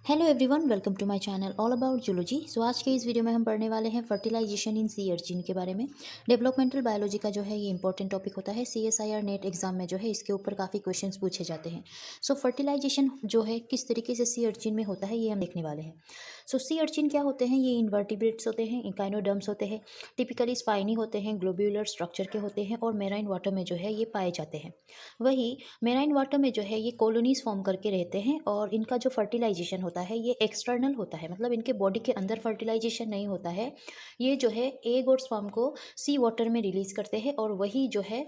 Hello everyone, welcome to my channel all about zoology. So आज के इस video में हम पढ़ने वाले हैं फर्टिलाइजेशन इन सी अर्चिन के बारे में। डेवलपमेंटल बायोलॉजी का जो है ये इंपॉर्टेंट टॉपिक होता है। CSIR नेट एग्जाम में जो है इसके ऊपर काफ़ी क्वेश्चंस पूछे जाते हैं। सो फर्टिलाइजेशन जो है किस तरीके से सी अर्चिन में होता है ये हम देखने वाले हैं। सो सी अर्चिन क्या होते हैं? ये इन्वर्टिब्रेट्स होते हैं, इकाइनोडर्म्स होते हैं, टिपिकली स्पाइनी होते हैं, ग्लोब्यूलर स्ट्रक्चर के होते हैं और मेराइन वाटर में जो है ये पाए जाते हैं। वही मेराइन वाटर में जो है ये कॉलोनीज फॉर्म करके रहते हैं और इनका जो फर्टिलाइजेशन होता है ये एक्सटर्नल होता है, मतलब इनके बॉडी के अंदर फर्टिलाइजेशन नहीं होता है। ये जो है एग और स्पर्म को सी वाटर में रिलीज करते हैं और वही जो है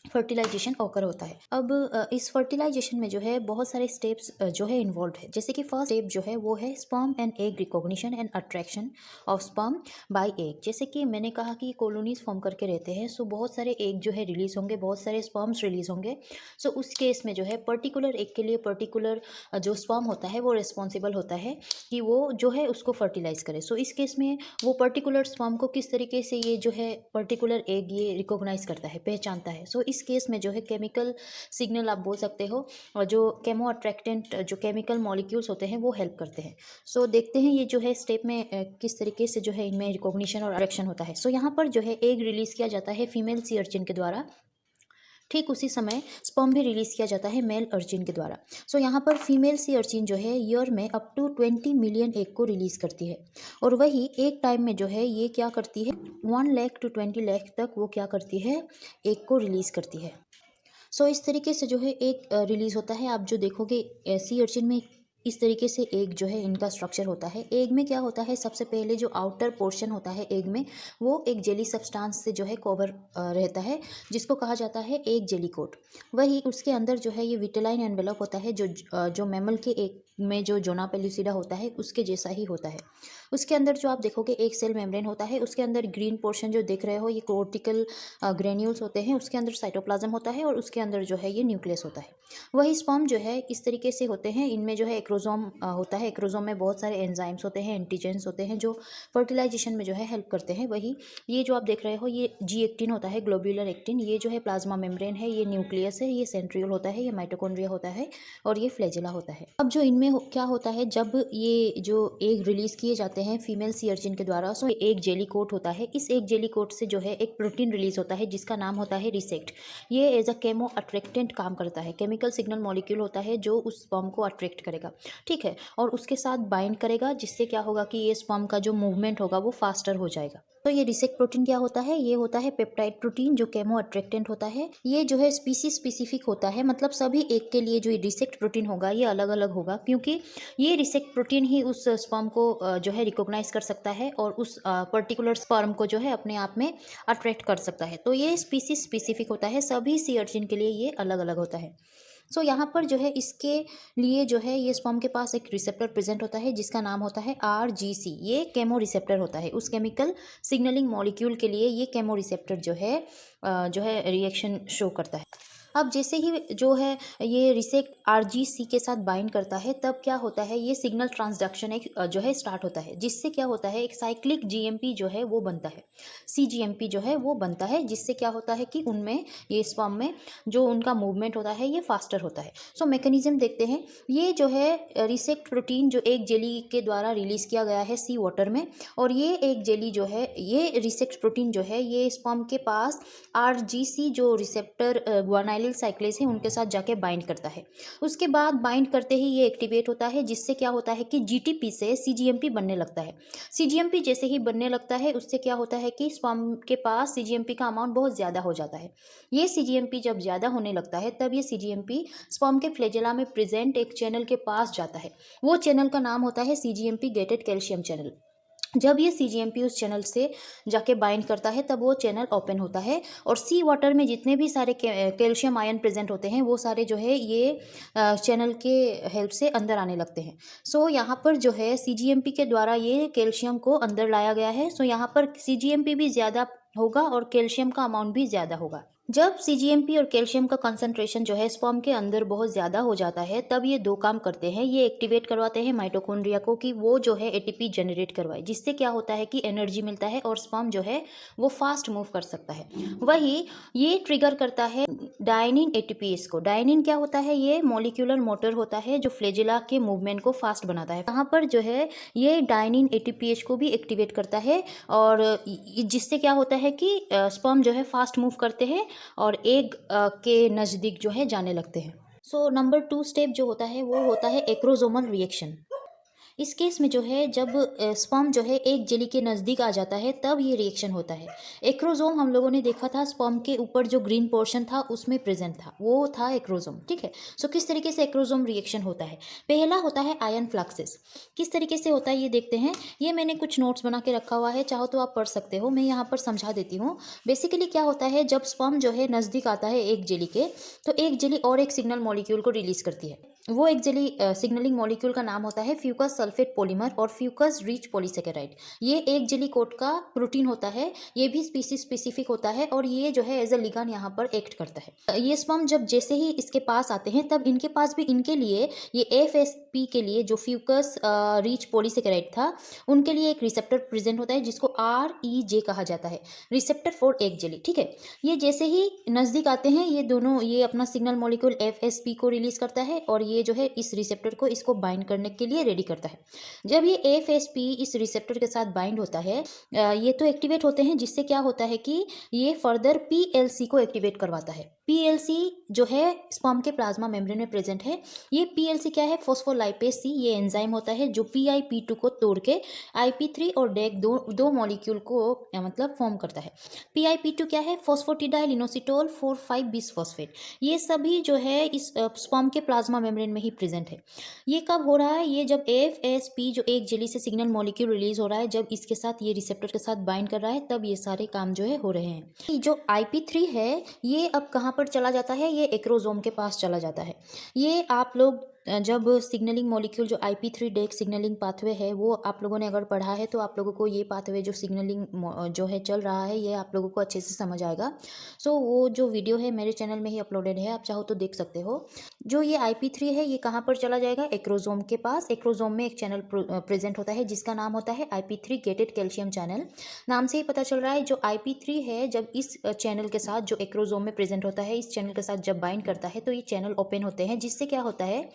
फर्टिलाइजेशन ऑकर होता है। अब इस फर्टिलाइजेशन में जो है बहुत सारे स्टेप्स जो है इन्वॉल्व है। जैसे कि फर्स्ट स्टेप जो है वो है sperm and egg recognition and attraction of sperm bye egg. जैसे कि मैंने कहा कि कॉलोनीज फॉर्म करके रहते हैं, सो बहुत सारे एग जो है रिलीज होंगे, बहुत सारे स्पर्म्स रिलीज होंगे। सो उस केस में जो है पर्टिकुलर एग के लिए पर्टिकुलर जो स्पर्म होता है वो रिस्पॉन्सिबल होता है कि वो जो है उसको फर्टिलाइज करे। सो इस केस में वो पर्टिकुलर स्पर्म को किस तरीके से ये जो है पर्टिकुलर एग ये रिकॉग्नाइज करता है, पहचानता है। सो इस केस में जो है केमिकल सिग्नल आप बोल सकते हो, और जो केमो अट्रैक्टेंट जो केमिकल मॉलिक्यूल्स होते हैं वो हेल्प करते हैं। सो देखते हैं ये जो है स्टेप में किस तरीके से जो है इनमें रिकॉग्निशन और अट्रैक्शन होता है। सो यहाँ पर जो है एग रिलीज किया जाता है फीमेल सी अर्चिन के द्वारा। ठीक उसी समय स्पर्म भी रिलीज किया जाता है मेल अर्चिन के द्वारा। सो यहाँ पर फीमेल सी अर्चिन जो है ईयर में अप टू 20 मिलियन एग को रिलीज करती है और वही एक टाइम में जो है ये क्या करती है 1 लाख टू 20 लाख तक वो क्या करती है एग को रिलीज करती है। सो इस तरीके से जो है एक रिलीज होता है। आप जो देखोगे सी अर्चिन में इस तरीके से एग जो है इनका स्ट्रक्चर होता है। एग में क्या होता है, सबसे पहले जो आउटर पोर्शन होता है एग में वो एक जेली सब्सटेंस से जो है कवर रहता है, जिसको कहा जाता है एग जेली कोट। वही उसके अंदर जो है ये विटेलाइन एनवेलप होता है जो मैमल के एग में जो जोना पेलुसिडा होता है उसके जैसा ही होता है। उसके अंदर जो आप देखोगे एक सेल मेम्ब्रेन होता है, उसके अंदर ग्रीन पोर्शन जो देख रहे हो ये कोर्टिकल ग्रेन्यूल्स होते हैं, उसके अंदर साइटोप्लाज्म होता है और उसके अंदर जो है ये न्यूक्लियस होता है। वही स्पर्म जो है इस तरीके से होते हैं। इनमें जो है एक्रोजोम होता है। एक्रोजोम में बहुत सारे एंजाइम्स होते हैं, एंटीजेंस होते हैं जो फर्टिलाइजेशन में जो है हेल्प करते हैं। वही ये जो आप देख रहे हो ये G18 होता है, ग्लोब्यूलर एक्टिन। ये जो है प्लाज्मा मेम्ब्रेन है, ये न्यूक्लियस है, ये सेंट्रियोल होता है, ये माइटोकॉन्ड्रिया होता है और ये फ्लैजेला होता है। अब जो इनमें क्या होता है, जब ये जो एग रिलीज किए जाते हैं फीमेल सी अर्चिन के द्वारा, सो एक जेली कोट होता है। इस एक जेली कोट से जो है एक प्रोटीन रिलीज होता है जिसका नाम होता है रिसेक्ट। ये एज अ केमो अट्रैक्टेंट काम करता है, केमिकल सिग्नल मॉलिक्यूल होता है जो उस स्पर्म को अट्रैक्ट करेगा, ठीक है, और उसके साथ बाइंड करेगा, जिससे क्या होगा कि ये स्पर्म का जो मूवमेंट होगा वो फास्टर हो जाएगा। तो ये रिसेक्ट प्रोटीन क्या होता है, ये होता है पेप्टाइड प्रोटीन जो केमो अट्रैक्टेंट होता है। ये जो है स्पीसीज स्पेसिफिक होता है, मतलब सभी एक के लिए जो रिसेक्ट प्रोटीन होगा ये अलग अलग होगा, क्योंकि ये रिसेक्ट प्रोटीन ही उस स्पर्म को जो है रिकॉग्नाइज कर सकता है और उस पर्टिकुलर स्पर्म को जो है अपने आप में अट्रैक्ट कर सकता है। तो ये स्पीसीज स्पेसिफिक होता है, सभी सी अर्चिन के लिए ये अलग अलग होता है। सो यहाँ पर जो है इसके लिए जो है ये स्पर्म के पास एक रिसेप्टर प्रेजेंट होता है जिसका नाम होता है RGC। ये केमो रिसेप्टर होता है, उस केमिकल सिग्नलिंग मॉलिक्यूल के लिए ये केमो रिसेप्टर जो है रिएक्शन शो करता है। अब जैसे ही जो है ये रिसेक्ट RGC के साथ बाइंड करता है, तब क्या होता है ये सिग्नल ट्रांसडक्शन एक जो है स्टार्ट होता है, जिससे क्या होता है एक साइक्लिक GMP जो है वो बनता है, CGMP जो है वो बनता है, जिससे क्या होता है कि उनमें ये स्पर्म में जो उनका मूवमेंट होता है ये फास्टर होता है। सो मैकेनिज्म देखते हैं। ये जो है रिसेक्ट प्रोटीन जो एक जेली के द्वारा रिलीज किया गया है सी वाटर में, और ये एक जेली जो है ये रिसेक्ट प्रोटीन जो है ये स्पर्म के पास RGC जो रिसेप्टर ग्वानाइलिल साइक्लेज है उनके साथ जाके बाइंड करता है। उसके बाद बाइंड करते ही ये एक्टिवेट होता है, जिससे क्या होता है कि GTP से CGMP बनने लगता है। CGMP जैसे ही बनने लगता है उससे क्या होता है कि स्पर्म के पास CGMP का अमाउंट बहुत ज़्यादा हो जाता है। ये CGMP जब ज़्यादा होने लगता है तब ये CGMP स्पर्म के फ्लैजेला में प्रेजेंट एक चैनल के पास जाता है। वो चैनल का नाम होता है CGMP गेटेड कैल्शियम चैनल। जब ये CGMP उस चैनल से जाके बाइंड करता है तब वो चैनल ओपन होता है और सी वाटर में जितने भी सारे कैल्शियम आयन प्रेजेंट होते हैं वो सारे जो है ये चैनल के हेल्प से अंदर आने लगते हैं। सो यहाँ पर जो है CGMP के द्वारा ये कैल्शियम को अंदर लाया गया है। सो यहाँ पर CGMP भी ज़्यादा होगा और कैल्शियम का अमाउंट भी ज़्यादा होगा। जब सीजीएमपी और कैल्शियम का कंसंट्रेशन जो है स्पर्म के अंदर बहुत ज़्यादा हो जाता है, तब ये दो काम करते हैं। ये एक्टिवेट करवाते हैं माइटोकॉन्ड्रिया को कि वो जो है एटीपी जनरेट करवाए, जिससे क्या होता है कि एनर्जी मिलता है और स्पर्म जो है वो फास्ट मूव कर सकता है। वही ये ट्रिगर करता है डायनिन एटीपीएस को। डायनिन क्या होता है? ये मॉलिक्यूलर मोटर होता है जो फ्लैजेला के मूवमेंट को फास्ट बनाता है। यहाँ पर जो है ये डायनिन एटीपीएस को भी एक्टिवेट करता है, और जिससे क्या होता है कि स्पर्म जो है फास्ट मूव करते हैं और एग के नज़दीक जो है जाने लगते हैं। सो नंबर 2 स्टेप जो होता है वो होता है एक्रोसोमल रिएक्शन। इस केस में जो है जब स्पर्म जो है एक जेली के नज़दीक आ जाता है, तब ये रिएक्शन होता है। एक्रोसोम हम लोगों ने देखा था, स्पर्म के ऊपर जो ग्रीन पोर्शन था उसमें प्रेजेंट था, वो था एक्रोसोम। ठीक है। सो किस तरीके से एक्रोसोम रिएक्शन होता है? पहला होता है आयन फ्लक्सेस। किस तरीके से होता है ये देखते हैं। ये मैंने कुछ नोट्स बना के रखा हुआ है, चाहो तो आप पढ़ सकते हो, मैं यहाँ पर समझा देती हूँ। बेसिकली क्या होता है, जब स्पर्म जो है नज़दीक आता है एक जेली के, तो एक जेली और एक सिग्नल मॉलिक्यूल को रिलीज करती है। वो एक जेली सिग्नलिंग मॉलिक्यूल का नाम होता है फ्यूकस सल्फेट पॉलीमर और फ्यूकस रिच पॉलीसेकेराइड। ये एक जेली कोट का प्रोटीन होता है। ये भी स्पीसीज स्पेसिफिक होता है और ये जो है एज अ लिगान यहाँ पर एक्ट करता है। ये स्पर्म जब जैसे ही इसके पास आते हैं, तब इनके पास भी इनके लिए ये एफएसपी के लिए जो फ्यूकस रिच पॉलीसेकेराइड था, उनके लिए एक रिसेप्टर प्रेजेंट होता है जिसको REJ कहा जाता है, रिसेप्टर फॉर एग जेली। ठीक है। ये जैसे ही नज़दीक आते हैं, ये दोनों ये अपना सिग्नल मॉलिक्यूल FSP को रिलीज करता है और ये जो है इस रिसेप्टर को इसको बाइंड करने के लिए रेडी करता है। जब ये FSP इस रिसेप्टर के साथ बाइंड होता है, ये तो एक्टिवेट होते हैं, जिससे क्या होता है कि ये फर्दर PLC को एक्टिवेट करवाता है। PLC जो है स्पर्म के प्लाज्मा मेम्ब्रेन में प्रेजेंट है। ये PLC क्या है? फोस्फोलाइपेज C। ये एंजाइम होता है जो PIP2 को तोड़ के IP3 और डेक दो मॉलिक्यूल को मतलब फॉर्म करता है। PIP2 क्या है? फोस्फोटिडाइल इनोसिटोल 4,5 बिसफॉस्फेट। ये सभी जो है इस स्पर्म के प्लाज्मा मेम्ब्रेन में ही प्रेजेंट है। ये कब हो रहा है? ये जब FSP जो एक जेली से सिग्नल मॉलिक्यूल रिलीज हो रहा है, जब इसके साथ ये रिसेप्टर के साथ बाइंड कर रहा है, तब ये सारे काम जो है हो रहे हैं। जो IP3 है, ये अब कहाँ पर चला जाता है? ये एक्रोसोम के पास चला जाता है। ये आप लोग जब सिग्नलिंग मॉलिक्यूल जो IP3 डेक सिग्नलिंग पाथवे है, वो आप लोगों ने अगर पढ़ा है तो आप लोगों को ये पाथवे जो सिग्नलिंग जो है चल रहा है, ये आप लोगों को अच्छे से समझ आएगा। सो वो जो वीडियो है मेरे चैनल में ही अपलोडेड है, आप चाहो तो देख सकते हो। जो ये IP3 है, ये कहाँ पर चला जाएगा? एक्रोसोम के पास। एक्रोसोम में एक चैनल प्रेजेंट होता है जिसका नाम होता है IP3 गेटेड कैल्शियम चैनल। नाम से ही पता चल रहा है, जो IP3 है जब इस चैनल के साथ जो एक्रोसोम में प्रेजेंट होता है, इस चैनल के साथ जब बाइंड करता है, तो ये चैनल ओपन होते हैं, जिससे क्या होता है,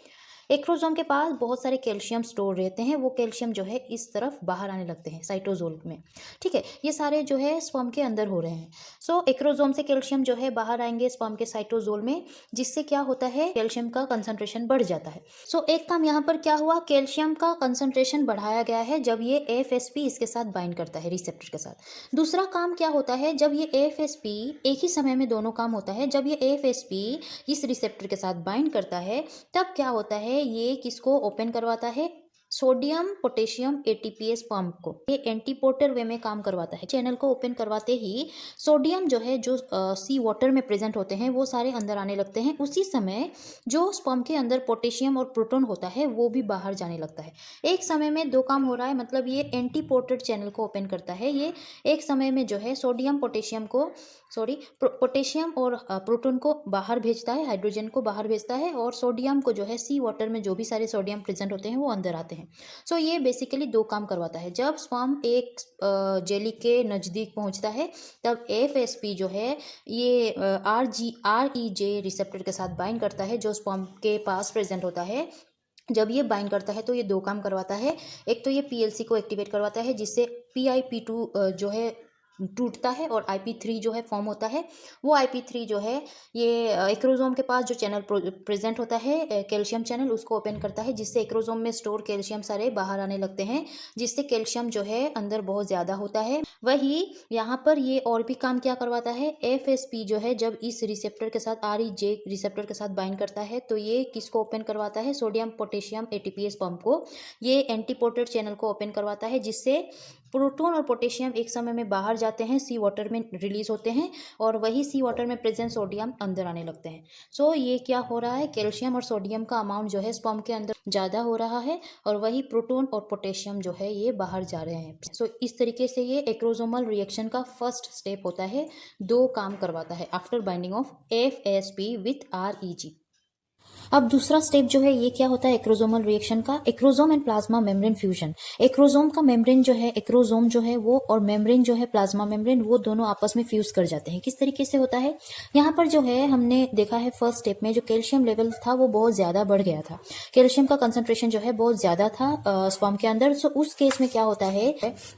एक्रोसोम के पास बहुत सारे कैल्शियम स्टोर रहते हैं। वो कैल्शियम जो है इस तरफ बाहर आने लगते हैं साइटोसोल में। ठीक है। ये सारे जो है स्पर्म के अंदर हो रहे हैं। सो एक्रोसोम से कैल्शियम जो है बाहर आएंगे स्पर्म के साइटोसोल में, जिससे क्या होता है, कैल्शियम का कंसंट्रेशन बढ़ जाता है। सो एक काम यहाँ पर क्या हुआ, कैल्शियम का कंसंट्रेशन बढ़ाया गया है जब ये FSP इसके साथ बाइंड करता है रिसेप्टर के साथ। दूसरा काम क्या होता है, जब ये FSP एक ही समय में दोनों काम होता है, जब ये FSP इस रिसेप्टर के साथ बाइंड करता है, तब क्या होता है, ये किसको ओपन करवाता है? सोडियम पोटेशियम ATPase पंप को। ये एंटीपोर्टर वे में काम करवाता है। चैनल को ओपन करवाते ही सोडियम जो है, जो सी वाटर में प्रेजेंट होते हैं, वो सारे अंदर आने लगते हैं। उसी समय जो स्पर्म के अंदर पोटेशियम और प्रोटॉन होता है, वो भी बाहर जाने लगता है। एक समय में दो काम हो रहा है, मतलब ये एंटीपोर्टेड चैनल को ओपन करता है। ये एक समय में जो है सोडियम पोटेशियम को पोटेशियम और प्रोटॉन को बाहर भेजता है, हाइड्रोजन को बाहर भेजता है, और सोडियम को जो है सी वाटर में जो भी सारे सोडियम प्रेजेंट होते हैं वो अंदर आते हैं। सो ये बेसिकली दो काम करवाता है। जब स्पर्म एक जेली के नज़दीक पहुंचता है, तब FSP जो है ये REJ रिसेप्टर के साथ बाइंड करता है जो स्पर्म के पास प्रेजेंट होता है। जब ये बाइंड करता है तो ये दो काम करवाता है। एक तो ये PLC को एक्टिवेट करवाता है, जिससे PIP2 जो है टूटता है और IP3 जो है फॉर्म होता है। वो IP3 जो है ये एक्रोसोम के पास जो चैनल प्रेजेंट होता है कैल्शियम चैनल, उसको ओपन करता है, जिससे एक्रोसोम में स्टोर कैल्शियम सारे बाहर आने लगते हैं, जिससे कैल्शियम जो है अंदर बहुत ज़्यादा होता है। वही यहाँ पर ये और भी काम क्या करवाता है, FSP जो है जब इस रिसेप्टर के साथ REJ रिसेप्टर के साथ बाइंड करता है, तो ये किसको ओपन करवाता है? सोडियम पोटेशियम ATPase पंप को। ये एंटीपोर्टेड चैनल को ओपन करवाता है, जिससे प्रोटॉन और पोटेशियम एक समय में बाहर जाते हैं, सी वाटर में रिलीज होते हैं और वही सी वाटर में प्रेजेंट सोडियम अंदर आने लगते हैं। सो ये क्या हो रहा है, कैल्शियम और सोडियम का अमाउंट जो है स्पर्म के अंदर ज़्यादा हो रहा है और वही प्रोटॉन और पोटेशियम जो है ये बाहर जा रहे हैं। सो इस तरीके से ये एक्रोसोमल रिएक्शन का फर्स्ट स्टेप होता है, 2 काम करवाता है after binding of FSP with REG। अब दूसरा स्टेप जो है ये क्या होता है एक्रोसोमल रिएक्शन का, acrosome and plasma membrane fusion. Acrosome का मेम्ब्रेन जो है, एक्रोसोम जो है वो और मेम्ब्रेन जो है प्लाज्मा मेम्ब्रेन, वो दोनों आपस में फ्यूज कर जाते हैं। किस तरीके से होता है, यहाँ पर जो है हमने देखा है फर्स्ट स्टेप में जो कैल्शियम लेवल था वो बहुत ज्यादा बढ़ गया था, कैल्शियम का कंसंट्रेशन जो है बहुत ज्यादा था स्पर्म के अंदर। सो उस केस में क्या होता है,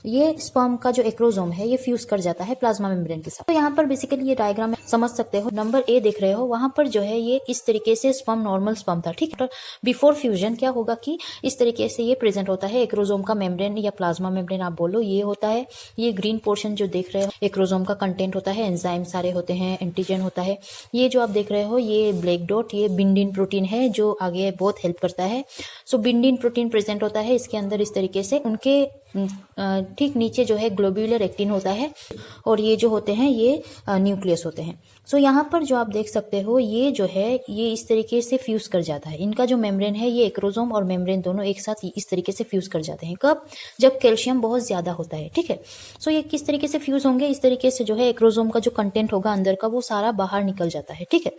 ये स्पर्म का जो एक्रोसोम है ये फ्यूज कर जाता है प्लाज्मा मेम्ब्रेन के साथ। तो यहाँ पर बेसिकली ये डायग्राम में समझ सकते हो, नंबर ए देख रहे हो, वहां पर जो है ये इस तरीके से स्पर्म नॉर्मल स्पर्म था, ठीक है। बिफोर फ्यूजन क्या होगा कि इस तरीके से ये प्रेजेंट होता है, एक्रोसोम का मेम्ब्रेन या प्लाज्मा मेम्ब्रेन आप बोलो, ये होता है। ये ग्रीन पोर्शन जो देख रहे हो एक्रोसोम का कंटेंट होता है, एंजाइम सारे होते हैं, एंटीजन होता है। ये जो आप देख रहे हो ये ब्लैक डॉट, ये बिंडिन प्रोटीन है जो आगे बहुत हेल्प करता है। सो बिंडिन प्रोटीन प्रेजेंट होता है इसके अंदर इस तरीके से, उनके ठीक नीचे जो है ग्लोब्यूलर एक्टिन होता है और ये जो होते हैं ये न्यूक्लियस होते हैं। सो यहाँ पर जो आप देख सकते हो ये जो है ये इस तरीके से फ्यूज कर जाता है, इनका जो मेम्ब्रेन है ये एक्रोसोम और मेम्ब्रेन दोनों एक साथ इस तरीके से फ्यूज कर जाते हैं। कब, जब कैल्शियम बहुत ज्यादा होता है, ठीक है। सो ये किस तरीके से फ्यूज होंगे, इस तरीके से जो है एक्रोसोम का जो कंटेंट होगा अंदर का वो सारा बाहर निकल जाता है, ठीक है।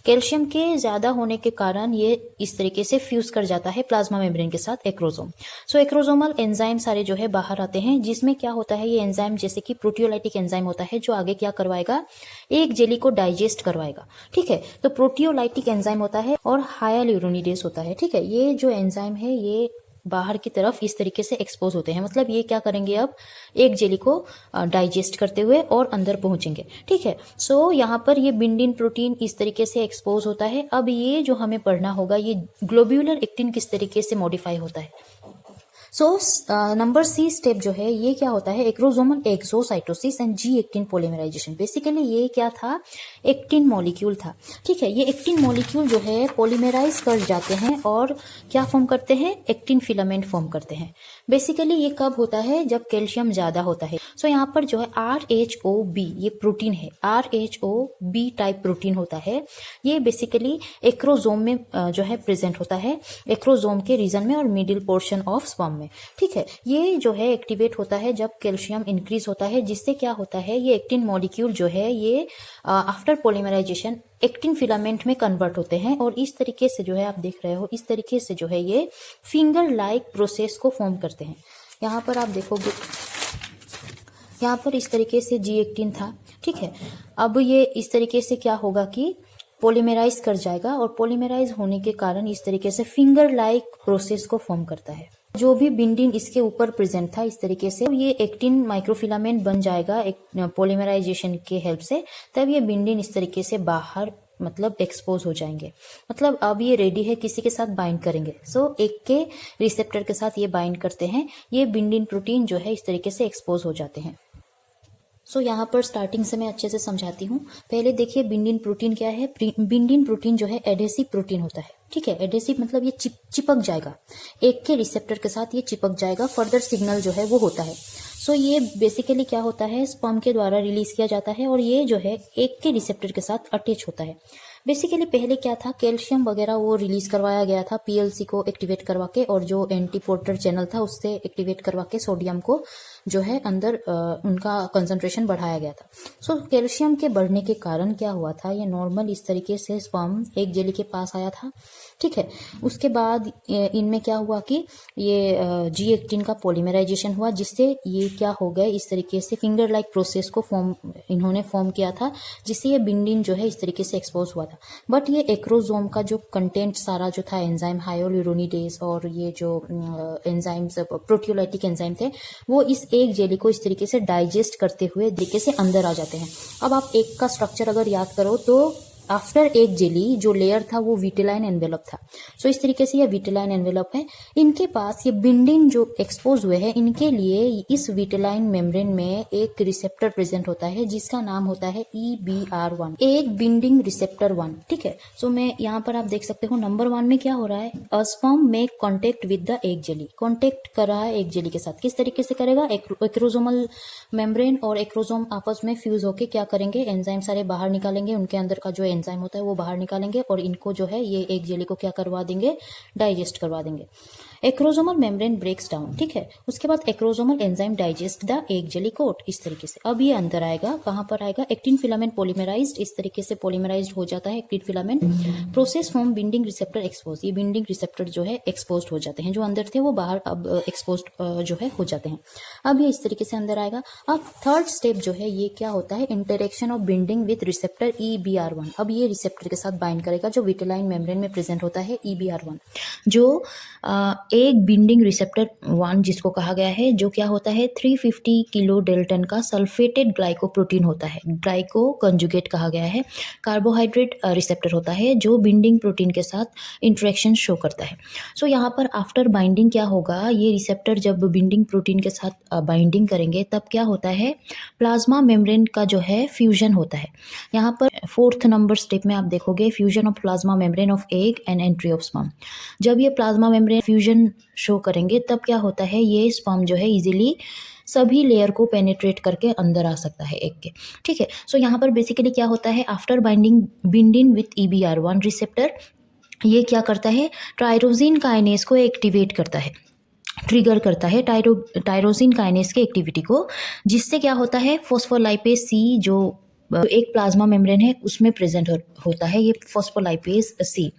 कैल्शियम के ज्यादा होने के कारण ये इस तरीके से फ्यूज कर जाता है प्लाज्मा मेम्ब्रेन के साथ एक्रोसोम। सो एक्रोसोमल एंजाइम सारे जो है बाहर आते हैं, जिसमें क्या होता है ये एंजाइम जैसे कि प्रोटियोलाइटिक एंजाइम होता है जो आगे क्या करवाएगा, एक जेली को डाइजेस्ट करवाएगा, ठीक है। तो प्रोटियोलाइटिक एंजाइम होता है और हायालुरोनिडेज होता है, ठीक है। ये जो एंजाइम है ये बाहर की तरफ इस तरीके से एक्सपोज होते हैं, मतलब ये क्या करेंगे अब एक जेली को डाइजेस्ट करते हुए और अंदर पहुंचेंगे, ठीक है। सो यहाँ पर ये बिंडिन प्रोटीन इस तरीके से एक्सपोज होता है। अब ये जो हमें पढ़ना होगा ये ग्लोब्यूलर एक्टिन किस तरीके से मॉडिफाई होता है। सो नंबर सी स्टेप जो है ये क्या होता है, acrosomal exocytosis and G actin polymerization. Basically ये क्या था, एक्टिन मॉलिक्यूल था, ठीक है। ये एक्टिन मॉलिक्यूल जो है पॉलीमराइज कर जाते हैं और क्या फॉर्म करते हैं, एक्टिन फिलामेंट फॉर्म करते हैं। बेसिकली ये कब होता है, जब कैल्शियम ज्यादा होता है। सो यहाँ पर जो है RHOB ये प्रोटीन है, RHOB टाइप प्रोटीन होता है। ये बेसिकली एक्रोसोम में जो है प्रेजेंट होता है, एक्रोसोम के रीजन में और मिडिल पोर्शन ऑफ स्पर्म में, ठीक है। ये जो है एक्टिवेट होता है जब कैल्शियम इंक्रीज होता है, जिससे क्या होता है ये एक्टिन मॉलिक्यूल जो है ये आफ्टर पॉलीमराइजेशन एक्टिन फिलामेंट में कन्वर्ट होते हैं और इस तरीके से जो है आप देख रहे हो इस तरीके से जो है ये फिंगर लाइक प्रोसेस को फॉर्म करते हैं। यहाँ पर आप देखोगे यहाँ पर इस तरीके से जी एक्टिन था, ठीक है। अब ये इस तरीके से क्या होगा कि पॉलीमराइज कर जाएगा और पॉलीमराइज होने के कारण इस तरीके से फिंगर लाइक प्रोसेस को फॉर्म करता है। जो भी बिंडिंग इसके ऊपर प्रेजेंट था इस तरीके से ये एक्टिन माइक्रोफिलामेंट बन जाएगा पॉलीमराइजेशन के हेल्प से, तब ये बिंडिंग इस तरीके से बाहर मतलब एक्सपोज हो जाएंगे, मतलब अब ये रेडी है किसी के साथ बाइंड करेंगे। सो एक के रिसेप्टर के साथ ये बाइंड करते हैं, ये बिंडिंग प्रोटीन जो है इस तरीके से एक्सपोज हो जाते हैं। सो यहाँ पर स्टार्टिंग से मैं अच्छे से समझाती हूँ। पहले देखिए बिंडिन प्रोटीन क्या है, बिंडिन प्रोटीन जो है एडेसिव प्रोटीन होता है, ठीक है। एडेसिव मतलब ये चिपक जाएगा, एक के रिसेप्टर के साथ ये चिपक जाएगा, फर्दर सिग्नल जो है वो होता है। सो ये बेसिकली क्या होता है, स्पर्म के द्वारा रिलीज किया जाता है और ये जो है एक के रिसेप्टर के साथ अटैच होता है। बेसिकली पहले क्या था, कैल्शियम वगैरह वो रिलीज करवाया गया था PLC को एक्टिवेट करवा के, और जो एंटीपोर्टर चैनल था उससे एक्टिवेट करवा के सोडियम को जो है अंदर उनका कंसंट्रेशन बढ़ाया गया था। सो कैल्शियम के बढ़ने के कारण क्या हुआ था, ये नॉर्मल इस तरीके से स्पर्म एक जेली के पास आया था, ठीक है। उसके बाद इनमें क्या हुआ कि ये जी एक्टिन का पॉलीमराइजेशन हुआ, जिससे ये क्या हो गए इस तरीके से फिंगर लाइक प्रोसेस को इन्होंने फॉर्म किया था, जिससे ये बिंडिन जो है इस तरीके से एक्सपोज हुआ था। बट ये एक्रोसोम का जो कंटेंट सारा जो था एंजाइम हायालुरोनिडेज और ये जो एंजाइम्स प्रोटियोलाइटिक एंजाइम थे, वो इस एक जेली को इस तरीके से डाइजेस्ट करते हुए तरीके से अंदर आ जाते हैं। अब आप एक का स्ट्रक्चर अगर याद करो तो आफ्टर एग जेली जो लेयर था वो विटेलाइन एनवेलप था। सो इस तरीके से ये विटेलाइन एनवेलप है। इनके पास ये बिंडिंग जो एक्सपोज हुए हैं, इनके लिए इस विटेलाइन मेम्ब्रेन में एक रिसेप्टर प्रेजेंट होता है जिसका नाम होता है EBR1, एग बिंडिंग रिसेप्टर 1। ठीक है, सो मैं यहाँ पर आप देख सकते हो नंबर 1 में क्या हो रहा है, a sperm make contact with the egg jelly, contact कर रहा है एग जेली के साथ। किस तरीके से करेगा, एक्रोजोमल मेम्ब्रेन और एक्रोजोम आपस में फ्यूज होके क्या करेंगे, एंजाइम सारे बाहर निकालेंगे, उनके अंदर का जो एंजाइम होता है वो बाहर निकालेंगे और इनको जो है ये एग जेली को क्या करवा देंगे, डाइजेस्ट करवा देंगे। एक्रोजोमल मेम्ब्रेन ब्रेक्स डाउन, ठीक है, उसके बाद acrosomal enzyme digest the egg jelly coat. इस तरीके से अब ये अंदर आएगा, कहां पर आएगा, एक्टिन फिलामेंट पॉलीमराइज्ड, इस तरीके से पॉलीमराइज्ड हो जाता है actin filament. Process form binding receptor expose, ये बिंडिंग रिसेप्टर जो है एक्सपोज हो जाते हैं, जो अंदर थे वो बाहर अब एक्सपोज जो है हो जाते हैं। अब ये इस तरीके से अंदर आएगा। अब थर्ड स्टेप जो है ये क्या होता है, interaction of binding with receptor EBR1। अब ये रिसेप्टर के साथ बाइंड करेगा जो विटेलाइन मेम्ब्रेन में प्रेजेंट होता है EBR1, जो एक बिंडिंग रिसेप्टर 1 जिसको कहा गया है, जो क्या होता है 350 किलो डेल्टन का सल्फेटेड ग्लाइकोप्रोटीन होता है, ग्लाइको कंजुगेट कहा गया है। कार्बोहाइड्रेट रिसेप्टर होता है जो बिंडिंग प्रोटीन के साथ इंटरेक्शन शो करता है। सो यहाँ पर आफ्टर बाइंडिंग क्या होगा, ये रिसेप्टर जब बिंडिंग प्रोटीन के साथ बाइंडिंग करेंगे तब क्या होता है, प्लाज्मा मेम्ब्रेन का जो है फ्यूजन होता है। यहाँ पर 4th नंबर स्टेप में आप देखोगे fusion of plasma membrane of egg and entry of sperm. जब ये प्लाज्मा मेम्ब्रेन फ्यूजन शो करेंगे तब क्या होता है, ये स्पर्म जो है इजीली सभी लेयर को पेनिट्रेट करके अंदर आ सकता है एग के। ठीक है, सो यहाँ पर बेसिकली क्या होता है, after binding binding with EBR1 receptor, ये क्या करता है, टायरोसिन काइनेज को एक्टिवेट करता है, ट्रिगर करता है टायरोसिन काइनेज के एक्टिविटी को, जिससे क्या होता है, फॉस्फोलाइपेज C जो एक प्लाज्मा मेम्ब्रेन है उसमें प्रेजेंट होता है, ये फॉस्फोलाइपेज C।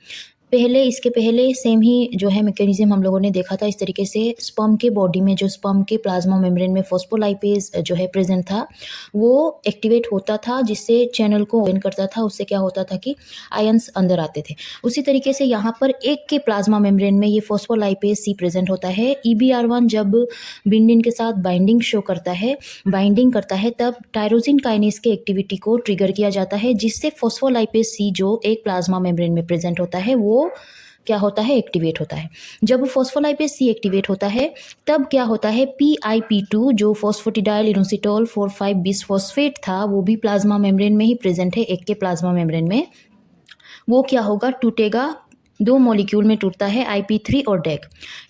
पहले इसके पहले सेम ही जो है मैकेनिज्म हम लोगों ने देखा था, इस तरीके से स्पर्म के बॉडी में जो स्पर्म के प्लाज्मा मेम्ब्रेन में फॉस्फोलाइपेज जो है प्रेजेंट था वो एक्टिवेट होता था, जिससे चैनल को ओपन करता था, उससे क्या होता था कि आयंस अंदर आते थे। उसी तरीके से यहाँ पर एक के प्लाज्मा मेम्ब्रेन में ये फॉस्फोलाइपेज C प्रेजेंट होता है। EBR1 जब बिंडिंग के साथ बाइंडिंग शो करता है, बाइंडिंग करता है, तब टायरोसिन काइनेज के एक्टिविटी को ट्रिगर किया जाता है, जिससे फॉस्फोलाइपेज C जो एक प्लाज्मा मेम्ब्रेन में प्रेजेंट होता है वो क्या होता है, एक्टिवेट होता है। जब फॉस्फोलाइपेज C एक्टिवेट होता है तब क्या होता है, PIP2 जो फॉस्फेटिडाइल इनोसिटोल 4,5 बिसफॉस्फेट था वो भी प्लाज्मा मेम्ब्रेन में ही प्रेजेंट है, एक के प्लाज्मा मेम्ब्रेन में। वो क्या होगा, टूटेगा, 2 मॉलिक्यूल में टूटता है, IP3 और डेग,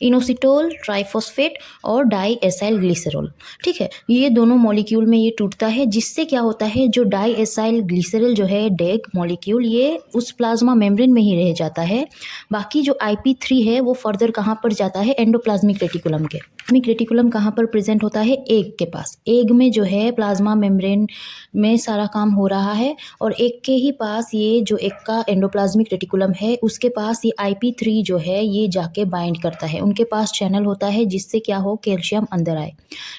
इनोसिटोल ट्राइफॉस्फेट और डाई एसाइल ग्लिसरॉल। ठीक है, ये दोनों मॉलिक्यूल में ये टूटता है, जिससे क्या होता है, जो डाई एसाइल ग्लिसरॉल जो है डेग मॉलिक्यूल, ये उस प्लाज्मा मेम्ब्रेन में ही रह जाता है। बाकी जो IP3 है वो फर्दर कहाँ पर जाता है, एंडोप्लाज्मिक रेटिकुलम के। रेटिकुलम कहाँ पर प्रेजेंट होता है, एग के पास। एग में जो है प्लाज्मा मेम्ब्रेन में सारा काम हो रहा है और एग के ही पास ये जो एग का एंडोप्लाज्मिक रेटिकुलम है उसके पास ये IP3 जो है ये जाके बाइंड करता है, उनके पास चैनल होता है जिससे क्या हो, कैल्शियम अंदर आए।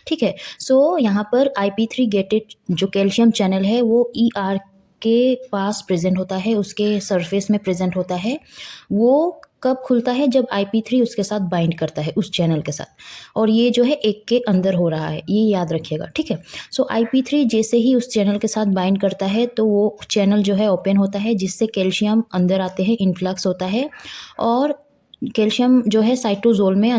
ठीक है, सो यहाँ पर IP3 गेटेड जो कैल्शियम चैनल है वो ER के पास प्रेजेंट होता है, उसके सरफेस में प्रेजेंट होता है। वो कब खुलता है, जब IP3 उसके साथ बाइंड करता है, उस चैनल के साथ, और ये जो है एक के अंदर हो रहा है, ये याद रखिएगा। ठीक है, सो IP3 जैसे ही उस चैनल के साथ बाइंड करता है तो वो चैनल जो है ओपन होता है, जिससे कैल्शियम अंदर आते हैं, इन्फ्लक्स होता है, और कैल्शियम जो है साइटोजोल में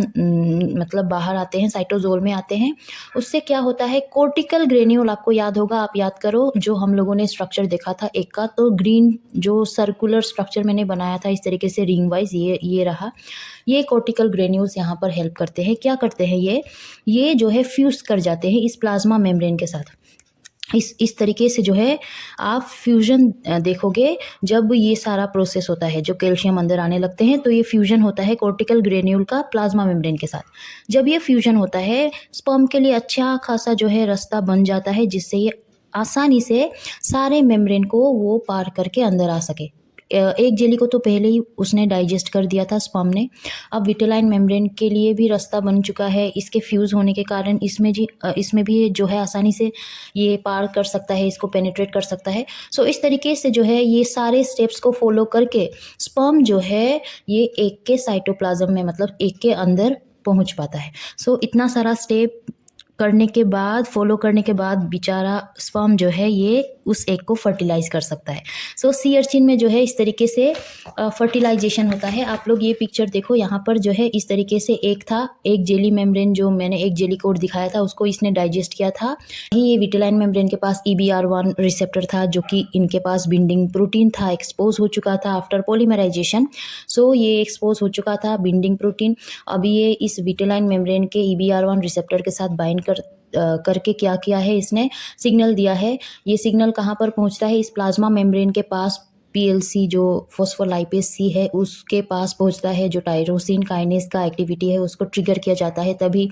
मतलब बाहर आते हैं, साइटोजोल में आते हैं। उससे क्या होता है, कोर्टिकल ग्रेन्यूल, आपको याद होगा, आप याद करो जो हम लोगों ने स्ट्रक्चर देखा था एक का, तो ग्रीन जो सर्कुलर स्ट्रक्चर मैंने बनाया था इस तरीके से रिंग वाइज, ये रहा, ये कोर्टिकल ग्रेन्यूल्स यहाँ पर हेल्प करते हैं। क्या करते हैं, ये जो है फ्यूज कर जाते हैं इस प्लाज्मा मेम्ब्रेन के साथ। इस तरीके से जो है आप फ्यूजन देखोगे, जब ये सारा प्रोसेस होता है, जो कैल्शियम अंदर आने लगते हैं तो ये फ्यूजन होता है कोर्टिकल ग्रेन्यूल का प्लाज्मा मेम्ब्रेन के साथ। जब ये फ्यूजन होता है, स्पर्म के लिए अच्छा खासा जो है रास्ता बन जाता है, जिससे ये आसानी से सारे मेम्ब्रेन को वो पार करके अंदर आ सके। एक जेली को तो पहले ही उसने डाइजेस्ट कर दिया था स्पर्म ने, अब विटेलाइन मेम्ब्रेन के लिए भी रास्ता बन चुका है, इसके फ्यूज़ होने के कारण इसमें भी जो है आसानी से ये पार कर सकता है, इसको पेनिट्रेट कर सकता है। सो इस तरीके से जो है ये सारे स्टेप्स को फॉलो करके स्पर्म जो है ये एक के साइटोप्लाज्म में, मतलब एक के अंदर पहुंच पाता है। सो इतना सारा स्टेप करने के बाद, फॉलो करने के बाद बेचारा स्पर्म जो है ये उस एग को फर्टिलाइज कर सकता है। सो सी अर्चिन में जो है इस तरीके से फर्टिलाइजेशन होता है। आप लोग ये पिक्चर देखो, यहाँ पर जो है इस तरीके से एग था, एक जेली मेम्ब्रेन जो मैंने एक जेली कोट दिखाया था उसको इसने डाइजेस्ट किया था। ये विटेलाइन मेम्ब्रेन के पास EBR1 रिसेप्टर था जो कि इनके पास बिंडिंग प्रोटीन था, एक्सपोज हो चुका था आफ्टर पॉलीमराइजेशन। सो ये एक्सपोज हो चुका था बिंडिंग प्रोटीन। अभी ये इस विटेलाइन मेम्ब्रेन के EBR1 रिसेप्टर के साथ बाइंड करके क्या किया है, इसने सिग्नल दिया है। ये सिग्नल कहाँ पर पहुँचता है, इस प्लाज्मा मेम्ब्रेन के पास PLC जो फॉस्फोलाइपेज C है उसके पास पहुंचता है। जो टायरोसिन काइनेज का एक्टिविटी है उसको ट्रिगर किया जाता है, तभी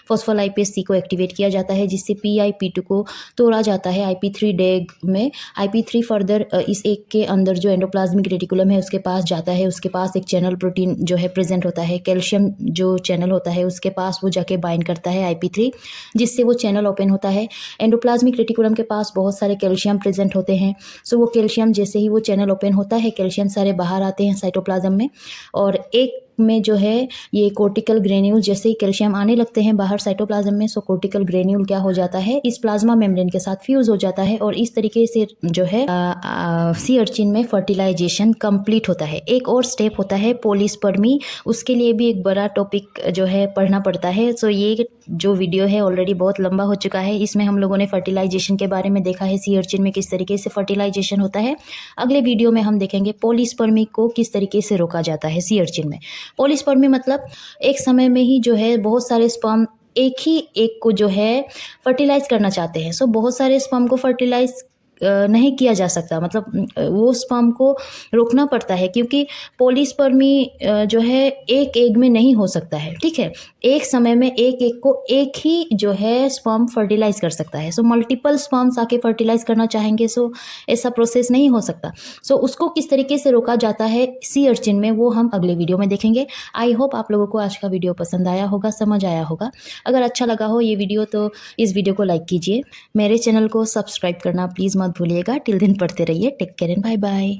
फॉस्फोलाइपेज C को एक्टिवेट किया जाता है, जिससे PIP2 को तोड़ा जाता है IP3 डेग में। IP3 फर्दर इस एक के अंदर जो एंडोप्लाज्मिक रेटिकुलम है उसके पास जाता है। उसके पास एक चैनल प्रोटीन जो है प्रेजेंट होता है, कैल्शियम जो चैनल होता है उसके पास वो जाके बाइंड करता है IP3, जिससे वो चैनल ओपन होता है। एंडोप्लाज्मिक रेटिकुलम के पास बहुत सारे कैल्शियम प्रेजेंट होते हैं। सो वो कैल्शियम जैसे ही वो चैनल ओपन होता है, कैल्शियम सारे बाहर आते हैं साइटोप्लाज्म में, और एक में जो है ये कोर्टिकल ग्रेन्यूल, जैसे ही कैल्शियम आने लगते हैं बाहर साइटोप्लाज्म में, सो कोर्टिकल ग्रेन्यूल क्या हो जाता है, इस प्लाज्मा मेम्ब्रेन के साथ फ्यूज हो जाता है, और इस तरीके से जो है सी अर्चिन में फर्टिलाइजेशन कंप्लीट होता है। एक और स्टेप होता है पोलिस्पर्मी, उसके लिए भी एक बड़ा टॉपिक जो है पढ़ना पड़ता है। सो ये जो वीडियो है ऑलरेडी बहुत लंबा हो चुका है, इसमें हम लोगों ने फर्टिलाइजेशन के बारे में देखा है, सी अर्चिन में किस तरीके से फर्टिलाइजेशन होता है। अगले वीडियो में हम देखेंगे पोलिस्पर्मी को किस तरीके से रोका जाता है सी अर्चिन में। पोलिस्पर्मी मतलब एक समय में ही जो है बहुत सारे स्पर्म एक ही एक को जो है फर्टिलाइज करना चाहते हैं। सो बहुत सारे स्पर्म को फर्टिलाइज नहीं किया जा सकता, मतलब वो स्पर्म को रोकना पड़ता है, क्योंकि पोलिस्पर्मी जो है एक एग में नहीं हो सकता है। ठीक है, एक समय में एक एग को एक ही जो है स्पर्म फर्टिलाइज कर सकता है। सो मल्टीपल स्पर्म्स आके फर्टिलाइज करना चाहेंगे, सो ऐसा प्रोसेस नहीं हो सकता। सो उसको किस तरीके से रोका जाता है सी अर्चिन में, वो हम अगले वीडियो में देखेंगे। आई होप आप लोगों को आज का वीडियो पसंद आया होगा, समझ आया होगा। अगर अच्छा लगा हो ये वीडियो तो इस वीडियो को लाइक कीजिए, मेरे चैनल को सब्सक्राइब करना प्लीज़ मत भूलिएगा। टिल दिन पढ़ते रहिए। Take care and bye bye.